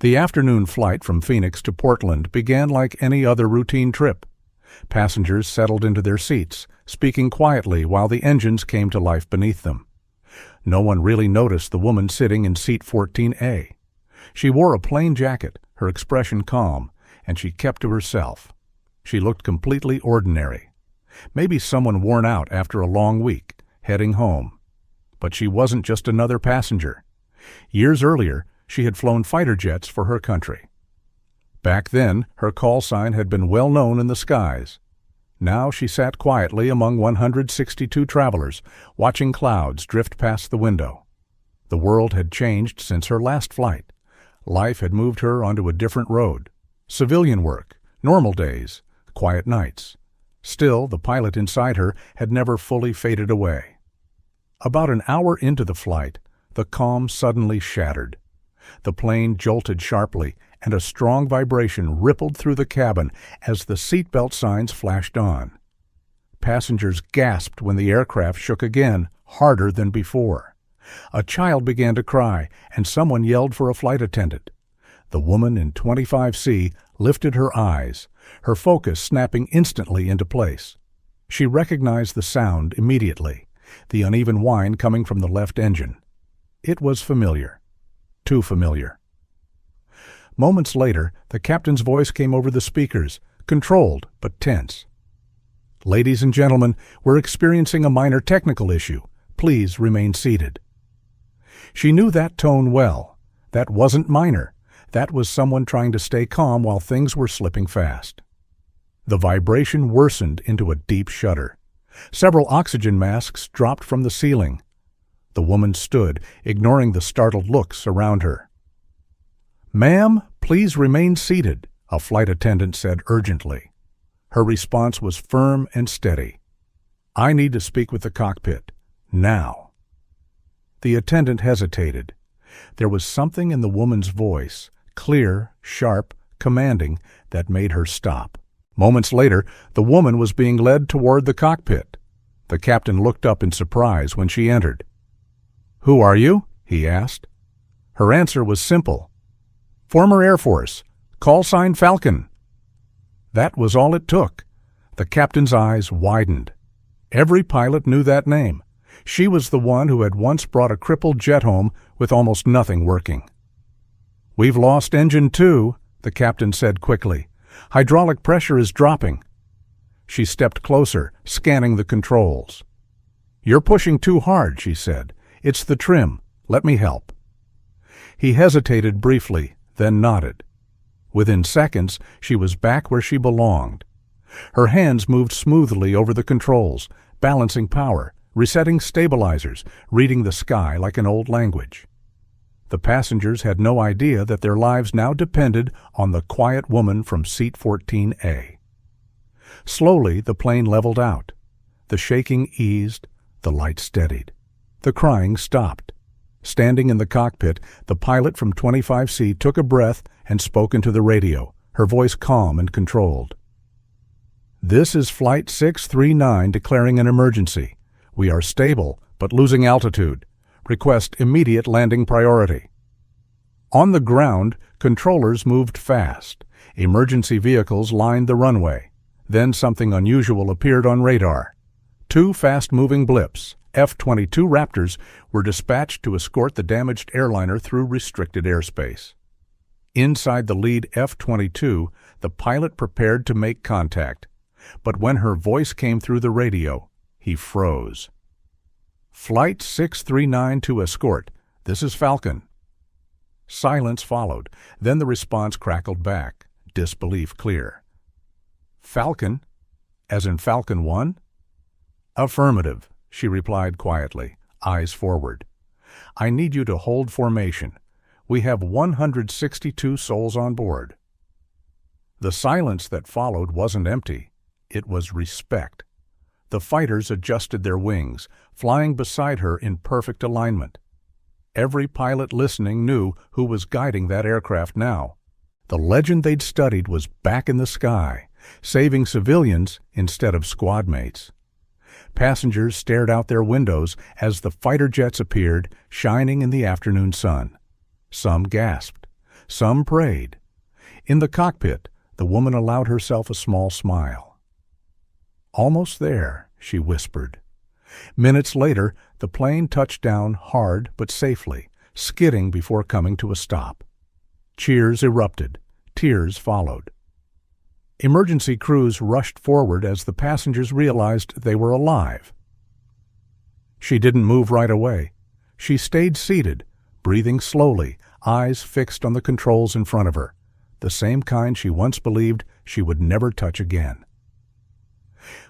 The afternoon flight from Phoenix to Portland began like any other routine trip. Passengers settled into their seats, speaking quietly while the engines came to life beneath them. No one really noticed the woman sitting in seat 14A. She wore a plain jacket, her expression calm, and she kept to herself. She looked completely ordinary. Maybe someone worn out after a long week, heading home. But she wasn't just another passenger. Years earlier, she had flown fighter jets for her country. Back then, her call sign had been well known in the skies. Now she sat quietly among 162 travelers, watching clouds drift past the window. The world had changed since her last flight. Life had moved her onto a different road. Civilian work, normal days, quiet nights. Still, the pilot inside her had never fully faded away. About an hour into the flight, the calm suddenly shattered. The plane jolted sharply, and a strong vibration rippled through the cabin as the seatbelt signs flashed on. Passengers gasped when the aircraft shook again, harder than before. A child began to cry, and someone yelled for a flight attendant. The woman in 25C lifted her eyes, her focus snapping instantly into place. She recognized the sound immediately, the uneven whine coming from the left engine. It was familiar. Too familiar. Moments later, the captain's voice came over the speakers, controlled but tense. "Ladies and gentlemen, we're experiencing a minor technical issue. Please remain seated." She knew that tone well. That wasn't minor. That was someone trying to stay calm while things were slipping fast. The vibration worsened into a deep shudder. Several oxygen masks dropped from the ceiling. The woman stood, ignoring the startled looks around her. "Ma'am, please remain seated," a flight attendant said urgently. Her response was firm and steady. "I need to speak with the cockpit. Now." The attendant hesitated. There was something in the woman's voice, clear, sharp, commanding, that made her stop. Moments later, the woman was being led toward the cockpit. The captain looked up in surprise when she entered. "Who are you?" he asked. Her answer was simple. "Former Air Force, Callsign Falcon." That was all it took. The captain's eyes widened. Every pilot knew that name. She was the one who had once brought a crippled jet home with almost nothing working. "We've lost engine 2, the captain said quickly. "Hydraulic pressure is dropping." She stepped closer, scanning the controls. "You're pushing too hard," she said. "It's the trim. Let me help." He hesitated briefly, then nodded. Within seconds, she was back where she belonged. Her hands moved smoothly over the controls, balancing power, resetting stabilizers, reading the sky like an old language. The passengers had no idea that their lives now depended on the quiet woman from seat 14A. Slowly, the plane leveled out. The shaking eased, the light steadied. The crying stopped. Standing in the cockpit, the pilot from 25C took a breath and spoke into the radio, her voice calm and controlled. "This is Flight 639 declaring an emergency. We are stable, but losing altitude. Request immediate landing priority." On the ground, controllers moved fast. Emergency vehicles lined the runway. Then something unusual appeared on radar. 2 fast-moving blips, F-22 Raptors, were dispatched to escort the damaged airliner through restricted airspace. Inside the lead F-22, the pilot prepared to make contact. But when her voice came through the radio, he froze. "Flight 639 to escort. This is Falcon." Silence followed. Then the response crackled back, disbelief clear. "Falcon? As in Falcon One?" "Affirmative," she replied quietly, eyes forward. "I need you to hold formation. We have 162 souls on board." The silence that followed wasn't empty. It was respect. The fighters adjusted their wings, flying beside her in perfect alignment. Every pilot listening knew who was guiding that aircraft now. The legend they'd studied was back in the sky, saving civilians instead of squad mates. Passengers stared out their windows as the fighter jets appeared, shining in the afternoon sun. Some gasped. Some prayed. In the cockpit, the woman allowed herself a small smile. "Almost there," she whispered. Minutes later, the plane touched down hard but safely, skidding before coming to a stop. Cheers erupted. Tears followed. Emergency crews rushed forward as the passengers realized they were alive. She didn't move right away. She stayed seated, breathing slowly, eyes fixed on the controls in front of her, the same kind she once believed she would never touch again.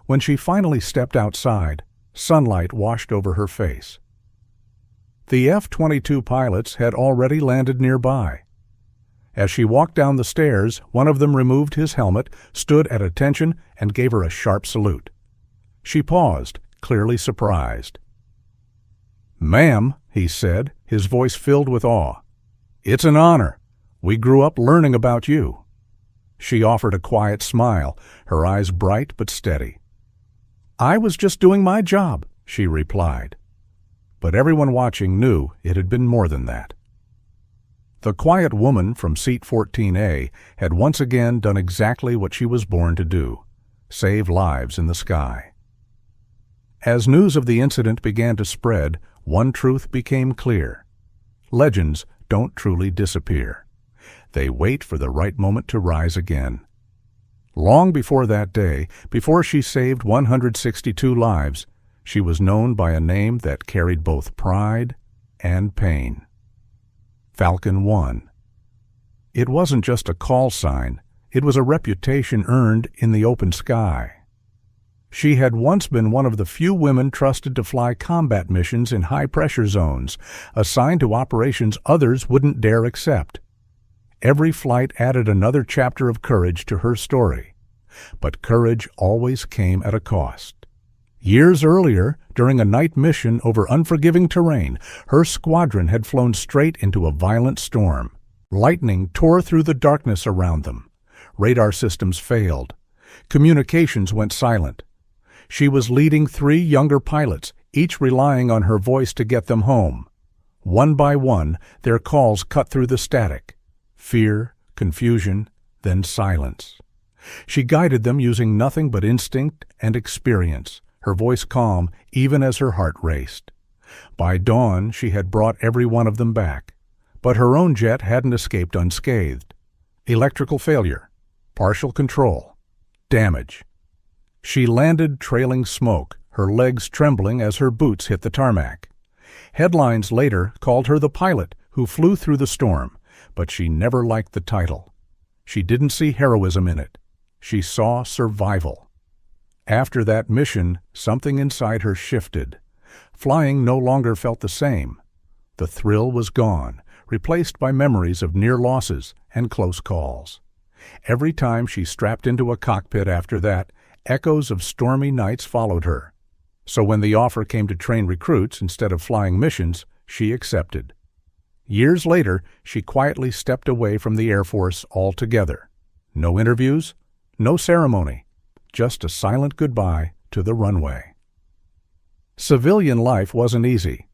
When she finally stepped outside, sunlight washed over her face. The F-22 pilots had already landed nearby. As she walked down the stairs, one of them removed his helmet, stood at attention, and gave her a sharp salute. She paused, clearly surprised. "Ma'am," he said, his voice filled with awe, "it's an honor. We grew up learning about you." She offered a quiet smile, her eyes bright but steady. "I was just doing my job," she replied. But everyone watching knew it had been more than that. The quiet woman from seat 14A had once again done exactly what she was born to do: save lives in the sky. As news of the incident began to spread, one truth became clear. Legends don't truly disappear. They wait for the right moment to rise again. Long before that day, before she saved 162 lives, she was known by a name that carried both pride and pain. Falcon One. It wasn't just a call sign, it was a reputation earned in the open sky. She had once been one of the few women trusted to fly combat missions in high-pressure zones, assigned to operations others wouldn't dare accept. Every flight added another chapter of courage to her story. But courage always came at a cost. Years earlier, during a night mission over unforgiving terrain, her squadron had flown straight into a violent storm. Lightning tore through the darkness around them. Radar systems failed. Communications went silent. She was leading 3 younger pilots, each relying on her voice to get them home. One by one, their calls cut through the static. Fear, confusion, then silence. She guided them using nothing but instinct and experience, her voice calm even as her heart raced. By dawn, she had brought every one of them back. But her own jet hadn't escaped unscathed. Electrical failure, partial control, damage. She landed trailing smoke, her legs trembling as her boots hit the tarmac. Headlines later called her the pilot who flew through the storm, but she never liked the title. She didn't see heroism in it. She saw survival. After that mission, something inside her shifted. Flying no longer felt the same. The thrill was gone, replaced by memories of near losses and close calls. Every time she strapped into a cockpit after that, echoes of stormy nights followed her. So when the offer came to train recruits instead of flying missions, she accepted. Years later, she quietly stepped away from the Air Force altogether. No interviews, no ceremony, just a silent goodbye to the runway. Civilian life wasn't easy.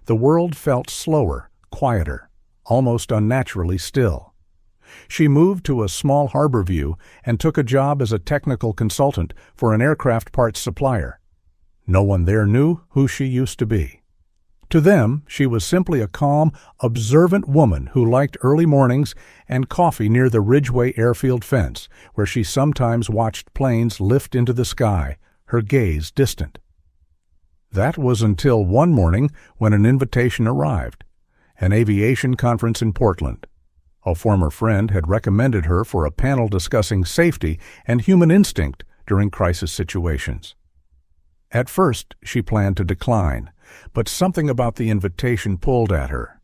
The world felt slower, quieter, almost unnaturally still. She moved to a small harbor view and took a job as a technical consultant for an aircraft parts supplier. No one there knew who she used to be. To them, she was simply a calm, observant woman who liked early mornings and coffee near the Ridgeway airfield fence, where she sometimes watched planes lift into the sky, her gaze distant. That was until one morning when an invitation arrived, an aviation conference in Portland. A former friend had recommended her for a panel discussing safety and human instinct during crisis situations. At first, she planned to decline, but something about the invitation pulled at her.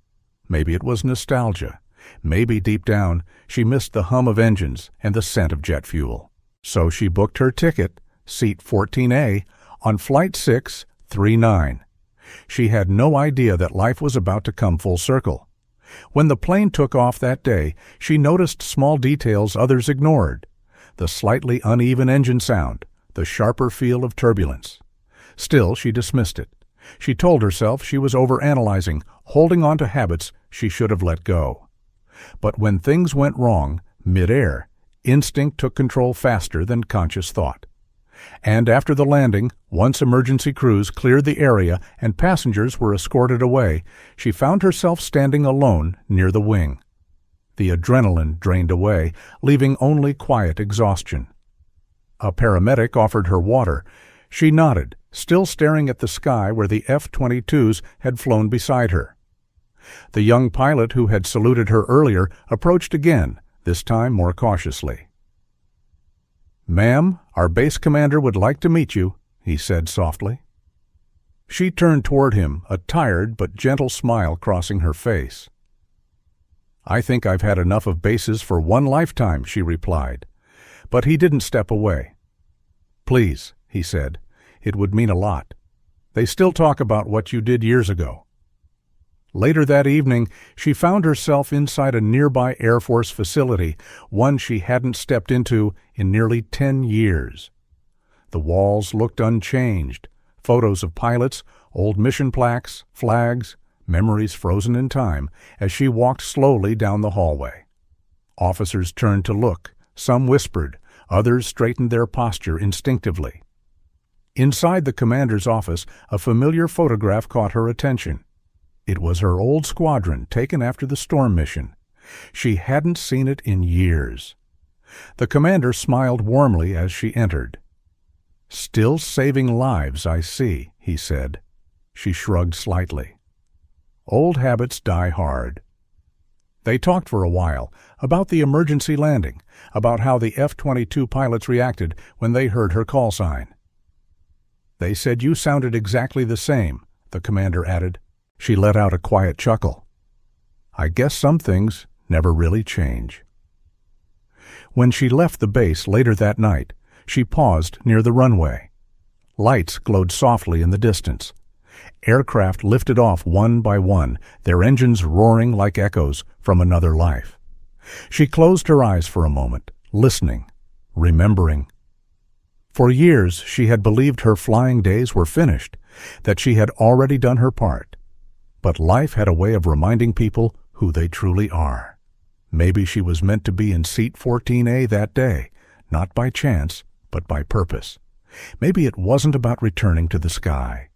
Maybe it was nostalgia. Maybe deep down, she missed the hum of engines and the scent of jet fuel. So she booked her ticket, seat 14A, on Flight 639. She had no idea that life was about to come full circle. When the plane took off that day, she noticed small details others ignored. The slightly uneven engine sound, the sharper feel of turbulence. Still, she dismissed it. She told herself she was overanalyzing, holding on to habits she should have let go. But when things went wrong, mid-air, instinct took control faster than conscious thought. And after the landing, once emergency crews cleared the area and passengers were escorted away, she found herself standing alone near the wing. The adrenaline drained away, leaving only quiet exhaustion. A paramedic offered her water. She nodded, still staring at the sky where the F-22s had flown beside her. The young pilot who had saluted her earlier approached again, this time more cautiously. "Ma'am, our base commander would like to meet you," he said softly. She turned toward him, a tired but gentle smile crossing her face. "I think I've had enough of bases for one lifetime," she replied. But he didn't step away. "Please," he said, "it would mean a lot. They still talk about what you did years ago." Later that evening, she found herself inside a nearby Air Force facility, one she hadn't stepped into in nearly 10 years. The walls looked unchanged, photos of pilots, old mission plaques, flags, memories frozen in time, as she walked slowly down the hallway. Officers turned to look, some whispered, others straightened their posture instinctively. Inside the commander's office, a familiar photograph caught her attention. It was her old squadron taken after the storm mission. She hadn't seen it in years. The commander smiled warmly as she entered. "Still saving lives, I see," he said. She shrugged slightly. Old habits die hard. They talked for a while, about the emergency landing, about how the F-22 pilots reacted when they heard her call sign. "They said you sounded exactly the same," the commander added. She let out a quiet chuckle. "I guess some things never really change." When she left the base later that night, she paused near the runway. Lights glowed softly in the distance. Aircraft lifted off one by one, their engines roaring like echoes from another life. She closed her eyes for a moment, listening, remembering. For years she had believed her flying days were finished, that she had already done her part. But life had a way of reminding people who they truly are. Maybe she was meant to be in seat 14A that day, not by chance, but by purpose. Maybe it wasn't about returning to the sky.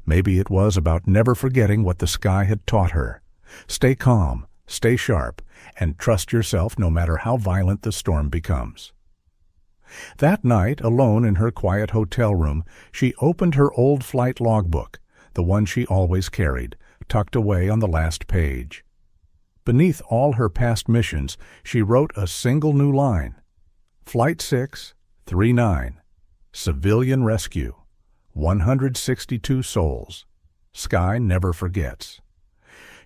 Maybe it was about never forgetting what the sky had taught her. Stay calm, stay sharp, and trust yourself no matter how violent the storm becomes. That night, alone in her quiet hotel room, she opened her old flight logbook, the one she always carried, tucked away on the last page. Beneath all her past missions, she wrote a single new line. Flight 639, Civilian Rescue, 162 souls. Sky never forgets.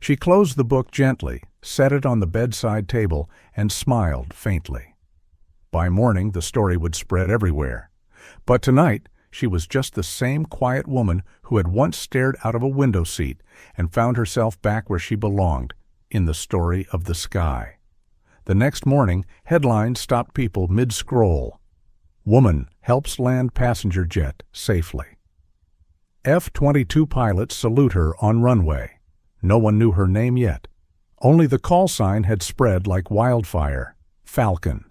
She closed the book gently, set it on the bedside table, and smiled faintly. By morning, the story would spread everywhere. But tonight, she was just the same quiet woman who had once stared out of a window seat and found herself back where she belonged, in the story of the sky. The next morning, headlines stopped people mid-scroll. Woman helps land passenger jet safely. F-22 pilots salute her on runway. No one knew her name yet. Only the call sign had spread like wildfire. Falcon.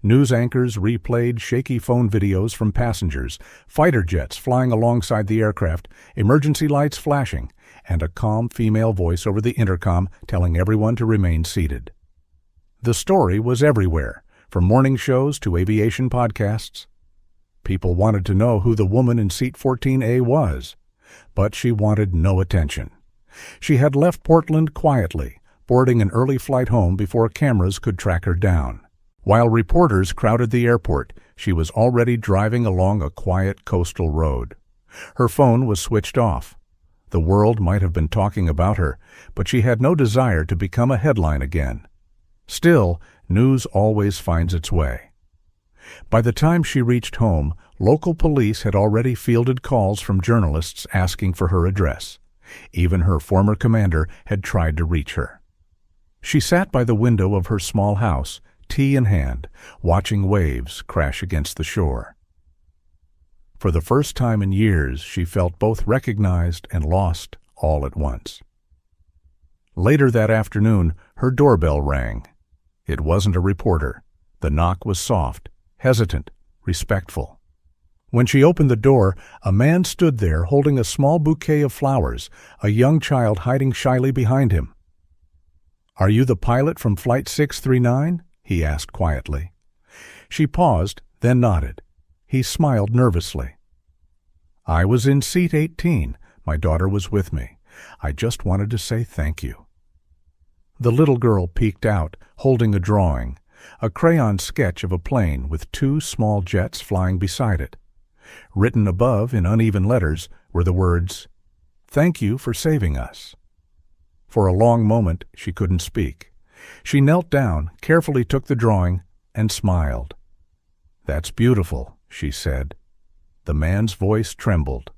News anchors replayed shaky phone videos from passengers, fighter jets flying alongside the aircraft, emergency lights flashing, and a calm female voice over the intercom telling everyone to remain seated. The story was everywhere, from morning shows to aviation podcasts. People wanted to know who the woman in seat 14A was, but she wanted no attention. She had left Portland quietly, boarding an early flight home before cameras could track her down. While reporters crowded the airport, she was already driving along a quiet coastal road. Her phone was switched off. The world might have been talking about her, but she had no desire to become a headline again. Still, news always finds its way. By the time she reached home, local police had already fielded calls from journalists asking for her address. Even her former commander had tried to reach her. She sat by the window of her small house, tea in hand, watching waves crash against the shore. For the first time in years, she felt both recognized and lost all at once. Later that afternoon, her doorbell rang. It wasn't a reporter. The knock was soft, hesitant, respectful. When she opened the door, a man stood there holding a small bouquet of flowers, a young child hiding shyly behind him. "Are you the pilot from Flight 639?" he asked quietly. She paused, then nodded. He smiled nervously. "I was in seat 18. My daughter was with me. I just wanted to say thank you." The little girl peeked out, holding a drawing, a crayon sketch of a plane with two small jets flying beside it. Written above in uneven letters were the words, "Thank you for saving us." For a long moment she couldn't speak. She knelt down, carefully took the drawing, and smiled. "That's beautiful," she said. The man's voice trembled.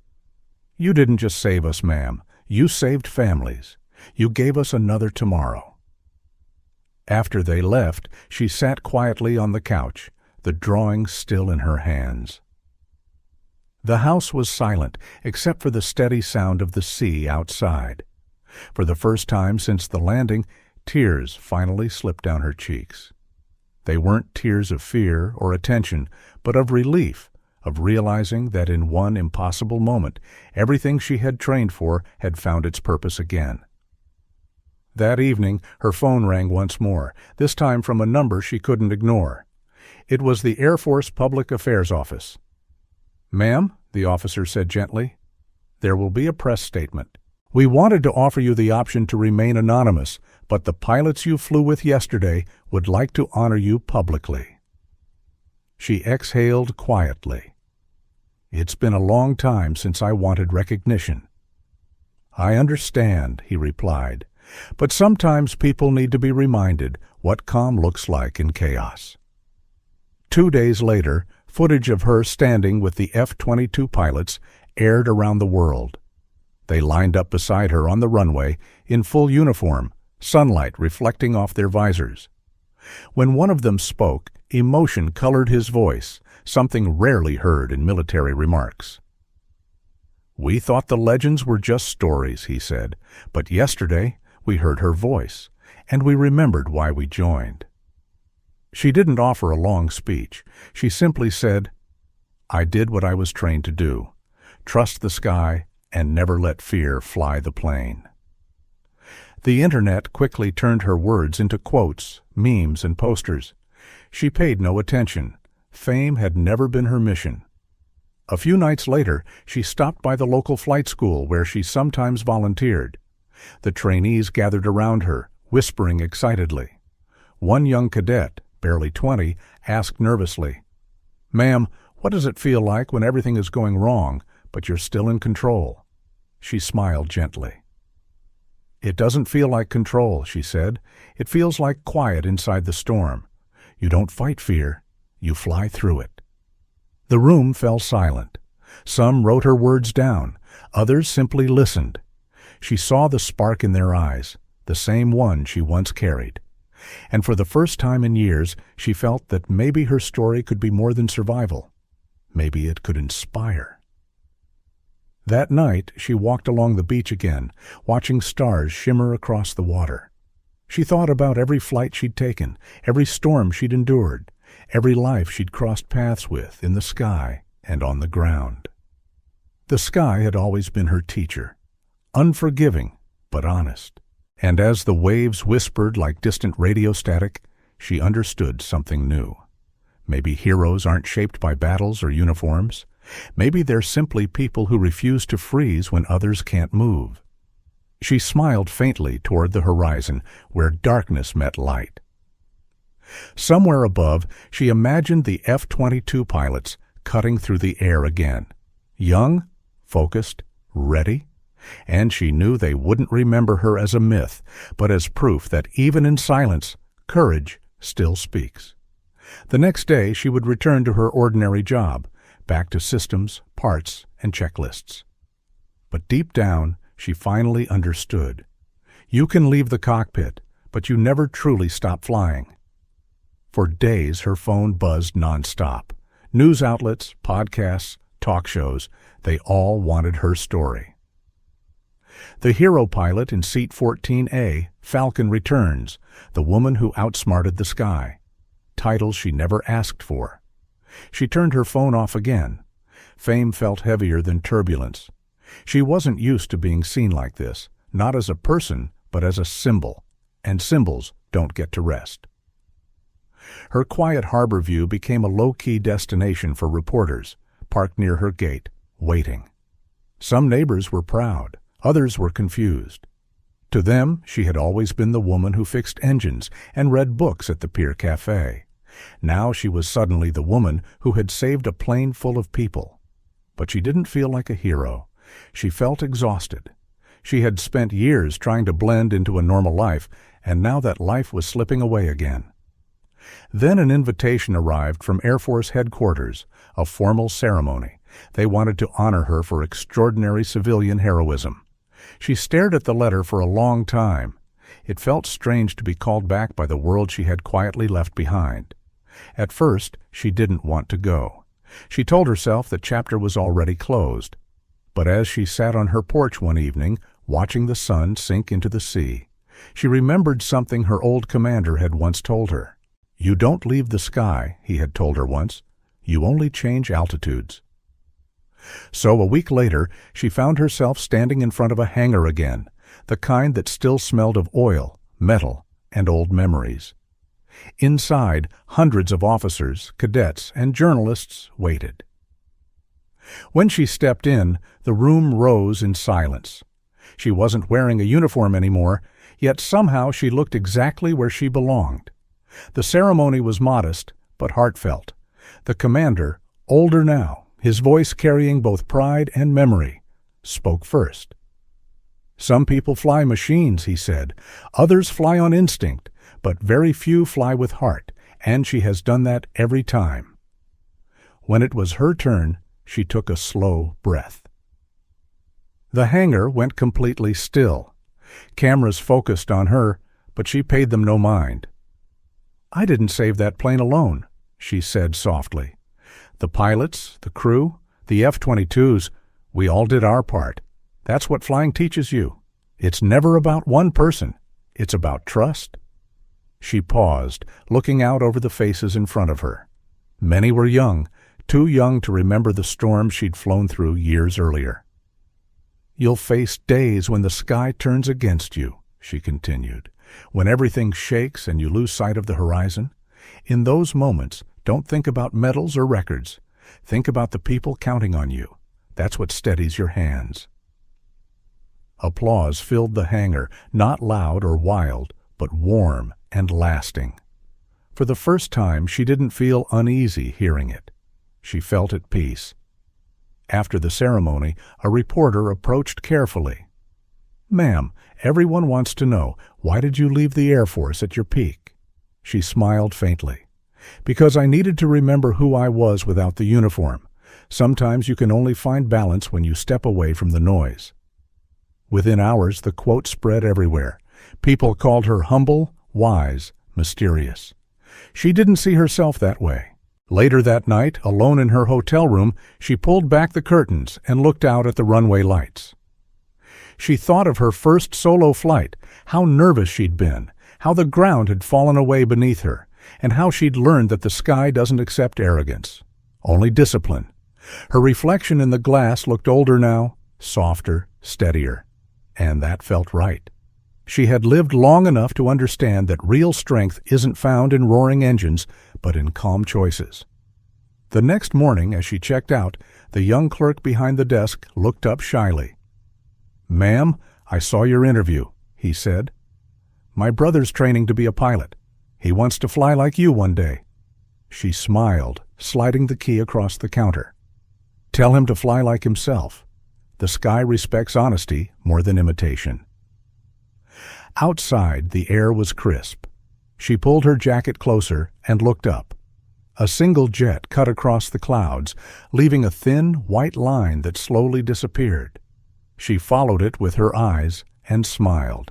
"You didn't just save us, ma'am. You saved families. You gave us another tomorrow." After they left, she sat quietly on the couch, the drawing still in her hands. The house was silent, except for the steady sound of the sea outside. For the first time since the landing, tears finally slipped down her cheeks. They weren't tears of fear or attention, but of relief, of realizing that in one impossible moment, everything she had trained for had found its purpose again. That evening, her phone rang once more, this time from a number she couldn't ignore. It was the Air Force Public Affairs Office. "Ma'am," the officer said gently, "there will be a press statement. We wanted to offer you the option to remain anonymous, but the pilots you flew with yesterday would like to honor you publicly." She exhaled quietly. "It's been a long time since I wanted recognition." "I understand," he replied, "but sometimes people need to be reminded what calm looks like in chaos." 2 days later, footage of her standing with the F-22 pilots aired around the world. They lined up beside her on the runway in full uniform, sunlight reflecting off their visors. When one of them spoke, emotion colored his voice, something rarely heard in military remarks. "We thought the legends were just stories," he said, "but yesterday we heard her voice, and we remembered why we joined." She didn't offer a long speech. She simply said, "I did what I was trained to do. Trust the sky and never let fear fly the plane." The internet quickly turned her words into quotes, memes, and posters. She paid no attention. Fame had never been her mission. A few nights later, she stopped by the local flight school where she sometimes volunteered. The trainees gathered around her, whispering excitedly. One young cadet, barely 20, asked nervously, "Ma'am, what does it feel like when everything is going wrong, but you're still in control?" She smiled gently. "It doesn't feel like control," she said. "It feels like quiet inside the storm. You don't fight fear, you fly through it." The room fell silent. Some wrote her words down, others simply listened. She saw the spark in their eyes, the same one she once carried. And for the first time in years, she felt that maybe her story could be more than survival. Maybe it could inspire. That night, she walked along the beach again, watching stars shimmer across the water. She thought about every flight she'd taken, every storm she'd endured, every life she'd crossed paths with in the sky and on the ground. The sky had always been her teacher, unforgiving but honest. And as the waves whispered like distant radio static, she understood something new. Maybe heroes aren't shaped by battles or uniforms. Maybe they're simply people who refuse to freeze when others can't move. She smiled faintly toward the horizon, where darkness met light. Somewhere above, she imagined the F-22 pilots cutting through the air again. Young, focused, ready. And she knew they wouldn't remember her as a myth, but as proof that even in silence, courage still speaks. The next day, she would return to her ordinary job, back to systems, parts, and checklists. But deep down, she finally understood. You can leave the cockpit, but you never truly stop flying. For days, her phone buzzed nonstop. News outlets, podcasts, talk shows, they all wanted her story. The hero pilot in seat 14A, Falcon returns, the woman who outsmarted the sky. Title she never asked for. She turned her phone off again. Fame felt heavier than turbulence. She wasn't used to being seen like this, not as a person, but as a symbol, and symbols don't get to rest. Her quiet harbor view became a low-key destination for reporters, parked near her gate, waiting. Some neighbors were proud, others were confused. To them, she had always been the woman who fixed engines and read books at the Pier Cafe. Now she was suddenly the woman who had saved a plane full of people. But she didn't feel like a hero. She felt exhausted. She had spent years trying to blend into a normal life, and now that life was slipping away again. Then an invitation arrived from Air Force headquarters, a formal ceremony. They wanted to honor her for extraordinary civilian heroism. She stared at the letter for a long time. It felt strange to be called back by the world she had quietly left behind. At first, she didn't want to go. She told herself the chapter was already closed. But as she sat on her porch one evening, watching the sun sink into the sea, she remembered something her old commander had once told her. "You don't leave the sky," he had told her once. "You only change altitudes." So a week later, she found herself standing in front of a hangar again, the kind that still smelled of oil, metal, and old memories. Inside, hundreds of officers, cadets, and journalists waited. When she stepped in, the room rose in silence. She wasn't wearing a uniform anymore, yet somehow she looked exactly where she belonged. The ceremony was modest, but heartfelt. The commander, older now, his voice carrying both pride and memory, spoke first. "Some people fly machines," he said. "Others fly on instinct, but very few fly with heart, and she has done that every time." When it was her turn, she took a slow breath. The hangar went completely still. Cameras focused on her, but she paid them no mind. "I didn't save that plane alone," she said softly. "The pilots, the crew, the F-22s, we all did our part. That's what flying teaches you. It's never about one person. It's about trust." She paused, looking out over the faces in front of her. Many were young, too young to remember the storm she'd flown through years earlier. "You'll face days when the sky turns against you," she continued, "when everything shakes and you lose sight of the horizon. In those moments, don't think about medals or records. Think about the people counting on you. That's what steadies your hands." Applause filled the hangar, not loud or wild, but warm and lasting. For the first time, she didn't feel uneasy hearing it. She felt at peace. After the ceremony, a reporter approached carefully. "Ma'am, everyone wants to know, why did you leave the Air Force at your peak?" She smiled faintly. "Because I needed to remember who I was without the uniform. Sometimes you can only find balance when you step away from the noise." Within hours, the quote spread everywhere. People called her humble, wise, mysterious. She didn't see herself that way. Later that night, alone in her hotel room, she pulled back the curtains and looked out at the runway lights. She thought of her first solo flight, how nervous she'd been, how the ground had fallen away beneath her, and how she'd learned that the sky doesn't accept arrogance, only discipline. Her reflection in the glass looked older now, softer, steadier, and that felt right. She had lived long enough to understand that real strength isn't found in roaring engines, but in calm choices. The next morning, as she checked out, the young clerk behind the desk looked up shyly. "Ma'am, I saw your interview," he said. "My brother's training to be a pilot. He wants to fly like you one day." She smiled, sliding the key across the counter. "Tell him to fly like himself. The sky respects honesty more than imitation." Outside, the air was crisp. She pulled her jacket closer and looked up. A single jet cut across the clouds, leaving a thin, white line that slowly disappeared. She followed it with her eyes and smiled.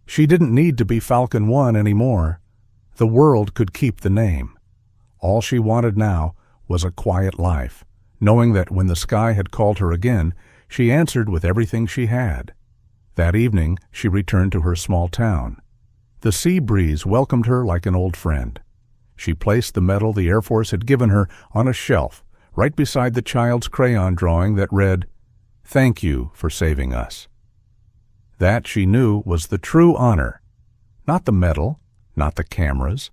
She didn't need to be Falcon One anymore. The world could keep the name. All she wanted now was a quiet life, knowing that when the sky had called her again, she answered with everything she had. That evening, she returned to her small town. The sea breeze welcomed her like an old friend. She placed the medal the Air Force had given her on a shelf right beside the child's crayon drawing that read, "Thank you for saving us." That, she knew, was the true honor. Not the medal, not the cameras,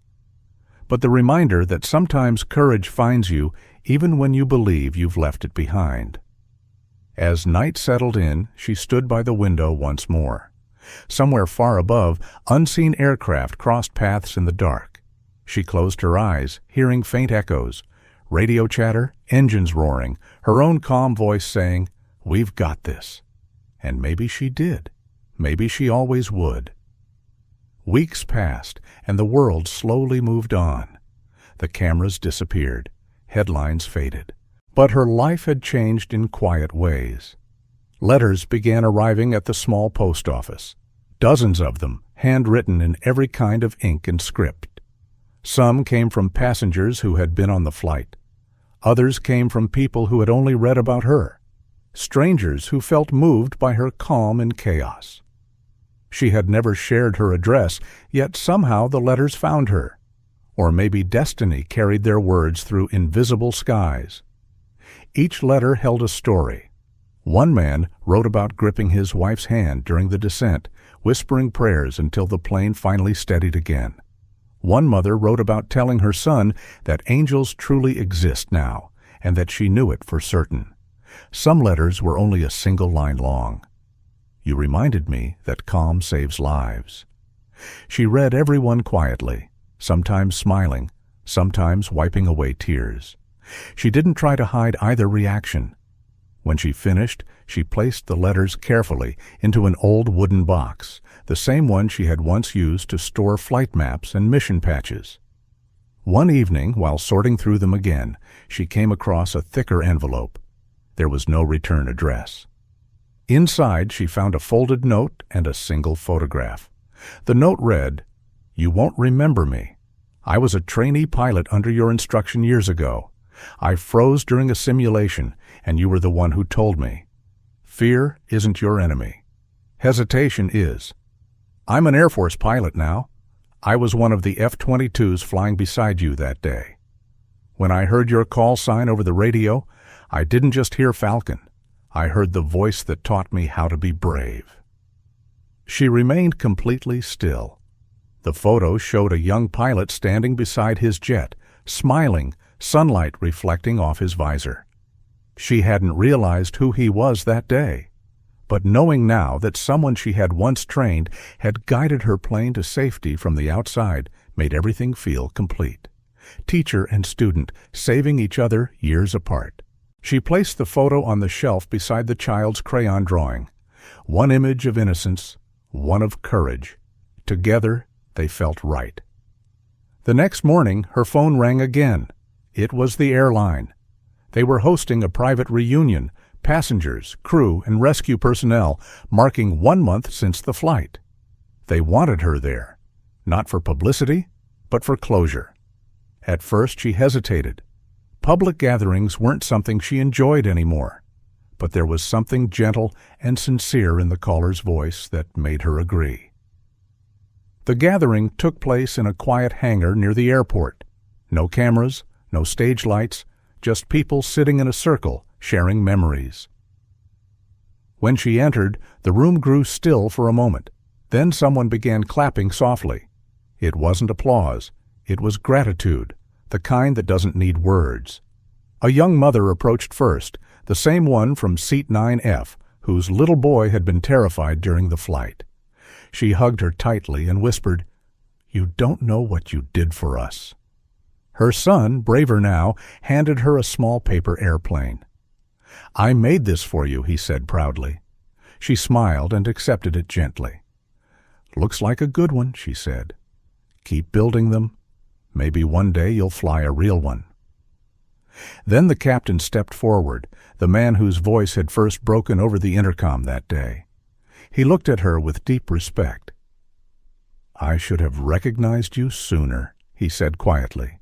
but the reminder that sometimes courage finds you even when you believe you've left it behind. As night settled in, she stood by the window once more. Somewhere far above, unseen aircraft crossed paths in the dark. She closed her eyes, hearing faint echoes, radio chatter, engines roaring, her own calm voice saying, "We've got this." And maybe she did. Maybe she always would. Weeks passed, and the world slowly moved on. The cameras disappeared. Headlines faded. But her life had changed in quiet ways. Letters began arriving at the small post office. Dozens of them, handwritten in every kind of ink and script. Some came from passengers who had been on the flight. Others came from people who had only read about her. Strangers who felt moved by her calm in chaos. She had never shared her address, yet somehow the letters found her. Or maybe destiny carried their words through invisible skies. Each letter held a story. One man wrote about gripping his wife's hand during the descent, whispering prayers until the plane finally steadied again. One mother wrote about telling her son that angels truly exist now, and that she knew it for certain. Some letters were only a single line long. "You reminded me that calm saves lives." She read every one quietly, sometimes smiling, sometimes wiping away tears. She didn't try to hide either reaction. When she finished, she placed the letters carefully into an old wooden box, the same one she had once used to store flight maps and mission patches. One evening, while sorting through them again, she came across a thicker envelope. There was no return address. Inside, she found a folded note and a single photograph. The note read, "You won't remember me. I was a trainee pilot under your instruction years ago. I froze during a simulation, and you were the one who told me. Fear isn't your enemy. Hesitation is. I'm an Air Force pilot now. I was one of the F-22s flying beside you that day. When I heard your call sign over the radio, I didn't just hear Falcon. I heard the voice that taught me how to be brave." She remained completely still. The photo showed a young pilot standing beside his jet, smiling, sunlight reflecting off his visor. She hadn't realized who he was that day, but knowing now that someone she had once trained had guided her plane to safety from the outside made everything feel complete. Teacher and student saving each other years apart. She placed the photo on the shelf beside the child's crayon drawing. One image of innocence, one of courage. Together, they felt right. The next morning, her phone rang again. It was the airline. They were hosting a private reunion, passengers, crew, and rescue personnel, marking 1 month since the flight. They wanted her there, not for publicity, but for closure. At first, she hesitated. Public gatherings weren't something she enjoyed anymore, but there was something gentle and sincere in the caller's voice that made her agree. The gathering took place in a quiet hangar near the airport. No cameras, no stage lights, just people sitting in a circle, sharing memories. When she entered, the room grew still for a moment. Then someone began clapping softly. It wasn't applause. It was gratitude, the kind that doesn't need words. A young mother approached first, the same one from seat 9F, whose little boy had been terrified during the flight. She hugged her tightly and whispered, "You don't know what you did for us." Her son, braver now, handed her a small paper airplane. "I made this for you," he said proudly. She smiled and accepted it gently. "Looks like a good one," she said. "Keep building them. Maybe one day you'll fly a real one." Then the captain stepped forward, the man whose voice had first broken over the intercom that day. He looked at her with deep respect. "I should have recognized you sooner," he said quietly.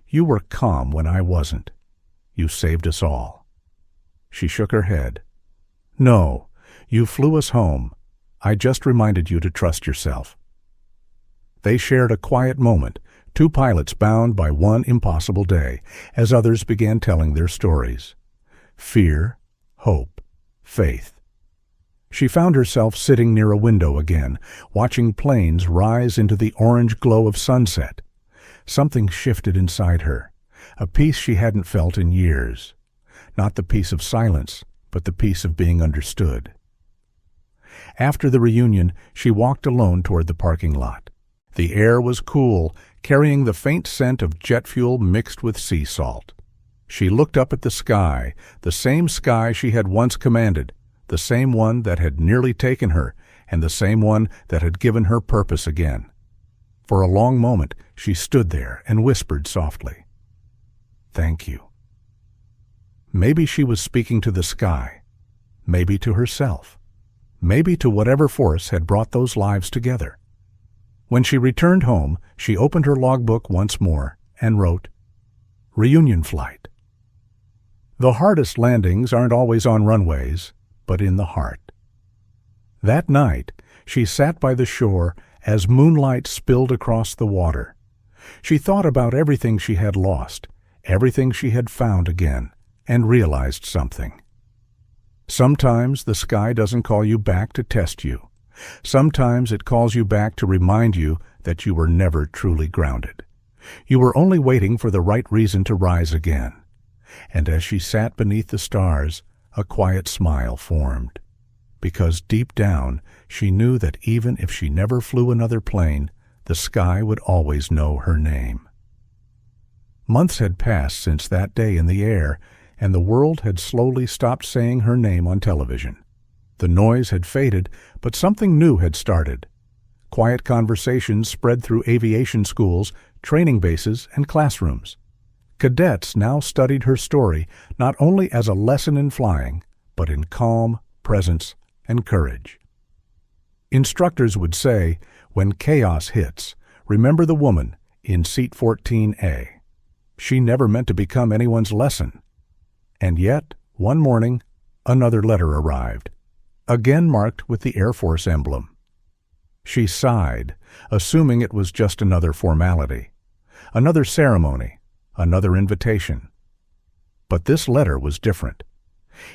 "You were calm when I wasn't. You saved us all." She shook her head. "No, you flew us home. I just reminded you to trust yourself." They shared a quiet moment, two pilots bound by one impossible day, as others began telling their stories. Fear, hope, faith. She found herself sitting near a window again, watching planes rise into the orange glow of sunset. Something shifted inside her, a peace she hadn't felt in years. Not the peace of silence, but the peace of being understood. After the reunion, she walked alone toward the parking lot. The air was cool, carrying the faint scent of jet fuel mixed with sea salt. She looked up at the sky she had once commanded, the same one that had nearly taken her, and the same one that had given her purpose again. For a long moment, she stood there and whispered softly, "Thank you." Maybe she was speaking to the sky, maybe to herself, maybe to whatever force had brought those lives together. When she returned home, she opened her logbook once more and wrote, "Reunion flight." The hardest landings aren't always on runways, but in the heart. That night, she sat by the shore as moonlight spilled across the water. She thought about everything she had lost, everything she had found again, and realized something. Sometimes the sky doesn't call you back to test you. Sometimes it calls you back to remind you that you were never truly grounded. You were only waiting for the right reason to rise again. And as she sat beneath the stars, a quiet smile formed. Because deep down, she knew that even if she never flew another plane, the sky would always know her name. Months had passed since that day in the air, and the world had slowly stopped saying her name on television. The noise had faded, but something new had started. Quiet conversations spread through aviation schools, training bases, and classrooms. Cadets now studied her story not only as a lesson in flying, but in calm, presence, and courage. Instructors would say, when chaos hits, remember the woman in seat 14A. She never meant to become anyone's lesson. And yet, one morning, another letter arrived, again marked with the Air Force emblem. She sighed, assuming it was just another formality, another ceremony, another invitation. But this letter was different.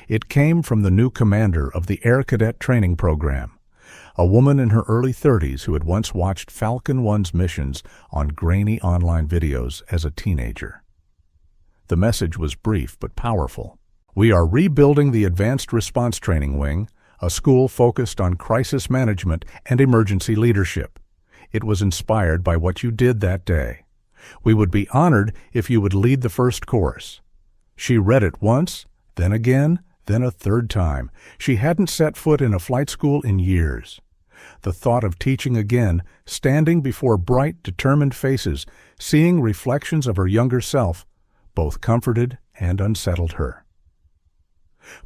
It came from the new commander of the Air Cadet Training Program, a woman in her early 30s who had once watched Falcon One's missions on grainy online videos as a teenager. The message was brief but powerful. "We are rebuilding the Advanced Response Training Wing, a school focused on crisis management and emergency leadership. It was inspired by what you did that day. We would be honored if you would lead the first course." She read it once, then again, then a third time. She hadn't set foot in a flight school in years. The thought of teaching again, standing before bright, determined faces, seeing reflections of her younger self, both comforted and unsettled her.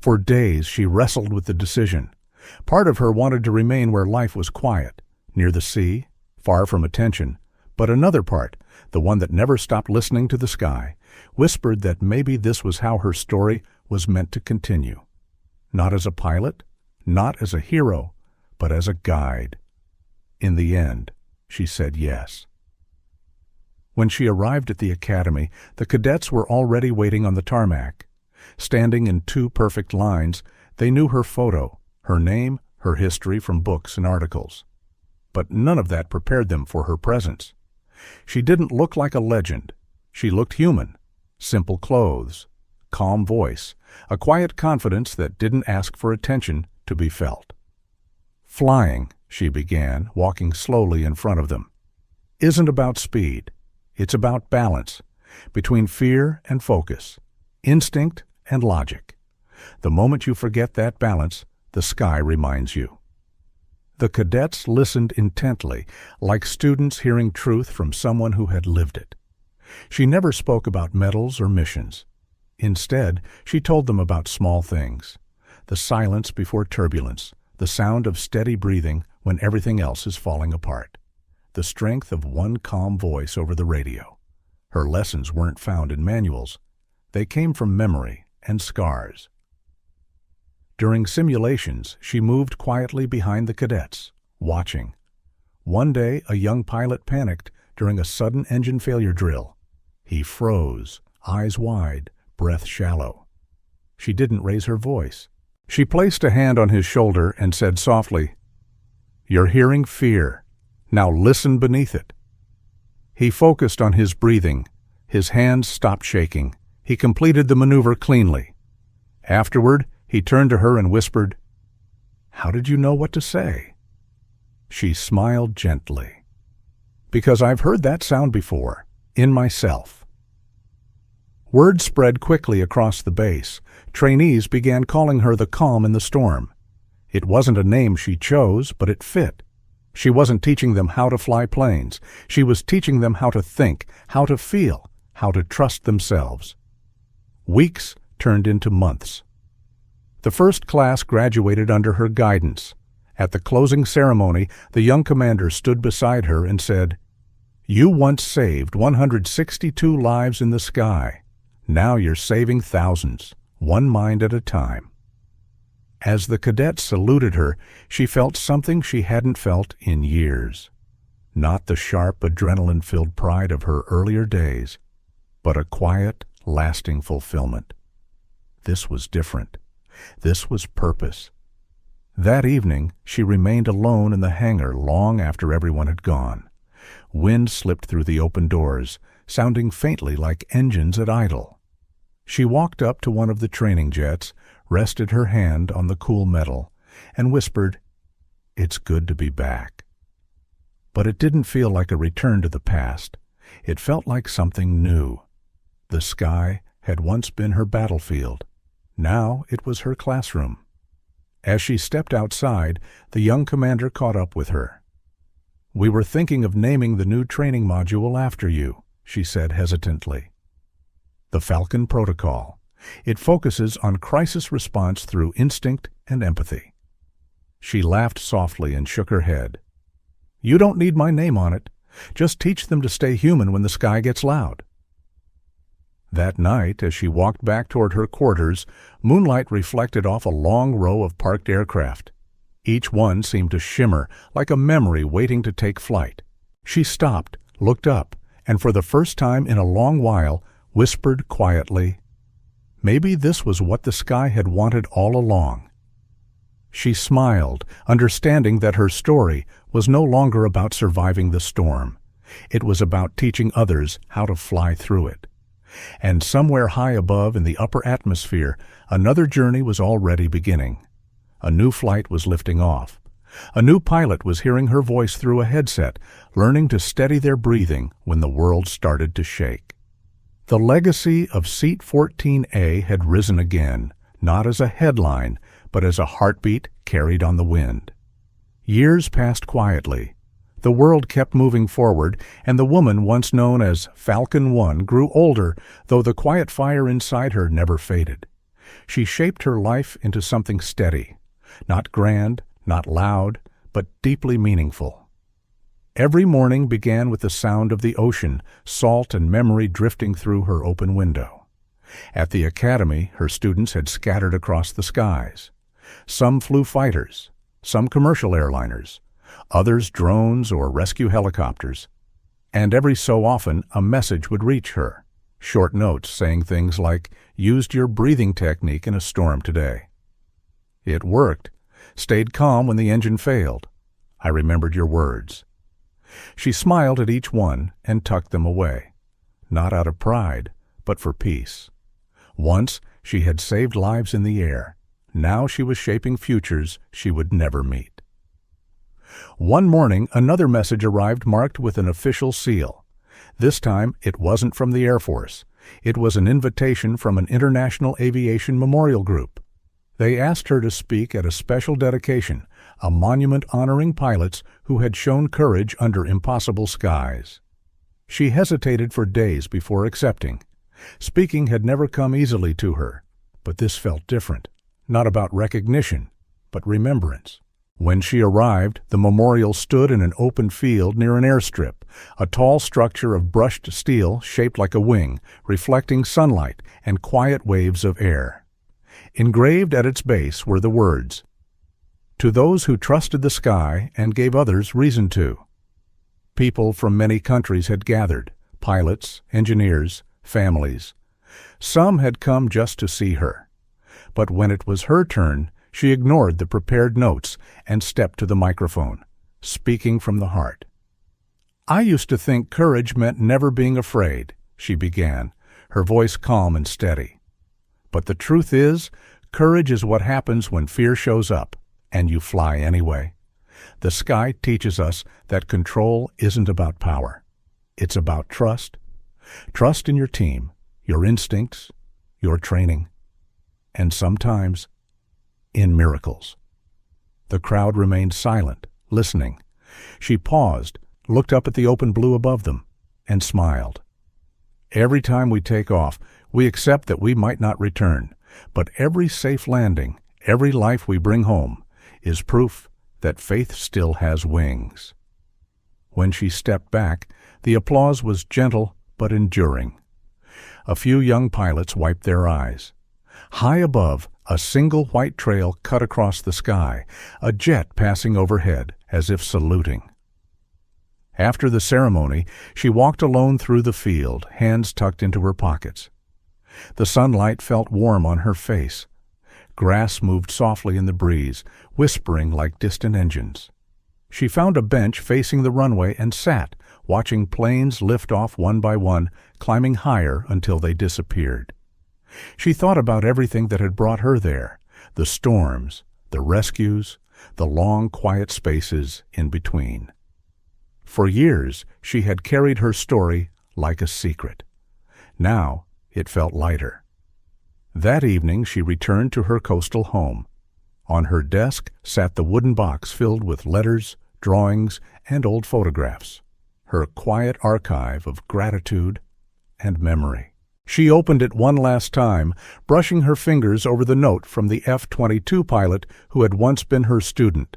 For days she wrestled with the decision. Part of her wanted to remain where life was quiet, near the sea, far from attention, but another part, the one that never stopped listening to the sky, whispered that maybe this was how her story was meant to continue. Not as a pilot, not as a hero, but as a guide. In the end, she said yes. When she arrived at the academy, the cadets were already waiting on the tarmac. Standing in two perfect lines, they knew her photo, her name, her history from books and articles. But none of that prepared them for her presence. She didn't look like a legend. She looked human. Simple clothes, calm voice, a quiet confidence that didn't ask for attention to be felt. "Flying," she began, walking slowly in front of them, "isn't about speed. It's about balance, between fear and focus, instinct and logic. The moment you forget that balance, the sky reminds you." The cadets listened intently, like students hearing truth from someone who had lived it. She never spoke about medals or missions. Instead, she told them about small things: the silence before turbulence, the sound of steady breathing when everything else is falling apart, the strength of one calm voice over the radio. Her lessons weren't found in manuals. They came from memory and scars. During simulations, she moved quietly behind the cadets, watching. One day, a young pilot panicked during a sudden engine failure drill. He froze, eyes wide, breath shallow. She didn't raise her voice. She placed a hand on his shoulder and said softly, "You're hearing fear. Now listen beneath it." He focused on his breathing. His hands stopped shaking. He completed the maneuver cleanly. Afterward, he turned to her and whispered, "How did you know what to say?" She smiled gently. "Because I've heard that sound before, in myself." Word spread quickly across the base. Trainees began calling her the calm in the storm. It wasn't a name she chose, but it fit. She wasn't teaching them how to fly planes. She was teaching them how to think, how to feel, how to trust themselves. Weeks turned into months. The first class graduated under her guidance. At the closing ceremony, the young commander stood beside her and said, "You once saved 162 lives in the sky. Now you're saving thousands, one mind at a time." As the cadets saluted her, she felt something she hadn't felt in years. Not the sharp, adrenaline-filled pride of her earlier days, but a quiet, lasting fulfillment. This was different. This was purpose. That evening, she remained alone in the hangar long after everyone had gone. Wind slipped through the open doors, sounding faintly like engines at idle. She walked up to one of the training jets, rested her hand on the cool metal, and whispered, "It's good to be back." But it didn't feel like a return to the past. It felt like something new. The sky had once been her battlefield. Now it was her classroom. As she stepped outside, the young commander caught up with her. "We were thinking of naming the new training module after you," she said hesitantly. "The Falcon Protocol. It focuses on crisis response through instinct and empathy." She laughed softly and shook her head. "You don't need my name on it. Just teach them to stay human when the sky gets loud." That night, as she walked back toward her quarters, moonlight reflected off a long row of parked aircraft. Each one seemed to shimmer, like a memory waiting to take flight. She stopped, looked up, and for the first time in a long while, whispered quietly, "Maybe this was what the sky had wanted all along." She smiled, understanding that her story was no longer about surviving the storm. It was about teaching others how to fly through it. And somewhere high above in the upper atmosphere, another journey was already beginning. A new flight was lifting off. A new pilot was hearing her voice through a headset, learning to steady their breathing when the world started to shake. The legacy of Seat 14A had risen again, not as a headline, but as a heartbeat carried on the wind. Years passed quietly. The world kept moving forward, and the woman once known as Falcon One grew older, though the quiet fire inside her never faded. She shaped her life into something steady, not grand, not loud, but deeply meaningful. Every morning began with the sound of the ocean, salt and memory drifting through her open window. At the academy, her students had scattered across the skies. Some flew fighters, some commercial airliners, others drones or rescue helicopters. And every so often, a message would reach her. Short notes saying things like, "Used your breathing technique in a storm today." "It worked. Stayed calm when the engine failed. I remembered your words." She smiled at each one and tucked them away, not out of pride, but for peace. Once she had saved lives in the air. Now she was shaping futures she would never meet. One morning, another message arrived marked with an official seal. This time, it wasn't from the Air Force. It was an invitation from an international aviation memorial group. They asked her to speak at a special dedication, a monument honoring pilots who had shown courage under impossible skies. She hesitated for days before accepting. Speaking had never come easily to her, but this felt different. Not about recognition, but remembrance. When she arrived, the memorial stood in an open field near an airstrip, a tall structure of brushed steel shaped like a wing, reflecting sunlight and quiet waves of air. Engraved at its base were the words, "To those who trusted the sky and gave others reason to." People from many countries had gathered, pilots, engineers, families. Some had come just to see her. But when it was her turn, she ignored the prepared notes and stepped to the microphone, speaking from the heart. "I used to think courage meant never being afraid," she began, her voice calm and steady. "But the truth is, courage is what happens when fear shows up, and you fly anyway. The sky teaches us that control isn't about power. It's about trust. Trust in your team, your instincts, your training, and sometimes in miracles." The crowd remained silent, listening. She paused, looked up at the open blue above them, and smiled. "Every time we take off, we accept that we might not return, but every safe landing, every life we bring home, is proof that faith still has wings." When she stepped back, the applause was gentle but enduring. A few young pilots wiped their eyes. High above, a single white trail cut across the sky, a jet passing overhead as if saluting. After the ceremony, she walked alone through the field, hands tucked into her pockets. The sunlight felt warm on her face. Grass moved softly in the breeze, whispering like distant engines. She found a bench facing the runway and sat, watching planes lift off one by one, climbing higher until they disappeared. She thought about everything that had brought her there, the storms, the rescues, the long, quiet spaces in between. For years, she had carried her story like a secret. Now, it felt lighter. That evening, she returned to her coastal home. On her desk sat the wooden box filled with letters, drawings, and old photographs, her quiet archive of gratitude and memory. She opened it one last time, brushing her fingers over the note from the F-22 pilot who had once been her student.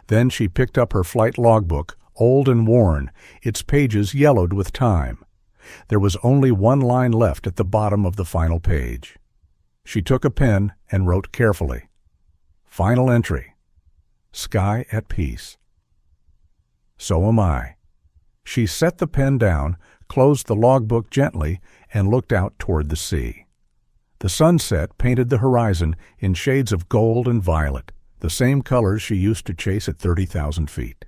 Then she picked up her flight logbook, old and worn, its pages yellowed with time. There was only one line left at the bottom of the final page. She took a pen and wrote carefully, "Final entry, sky at peace. So am I." She set the pen down, closed the logbook gently, and looked out toward the sea. The sunset painted the horizon in shades of gold and violet, the same colors she used to chase at 30,000 feet.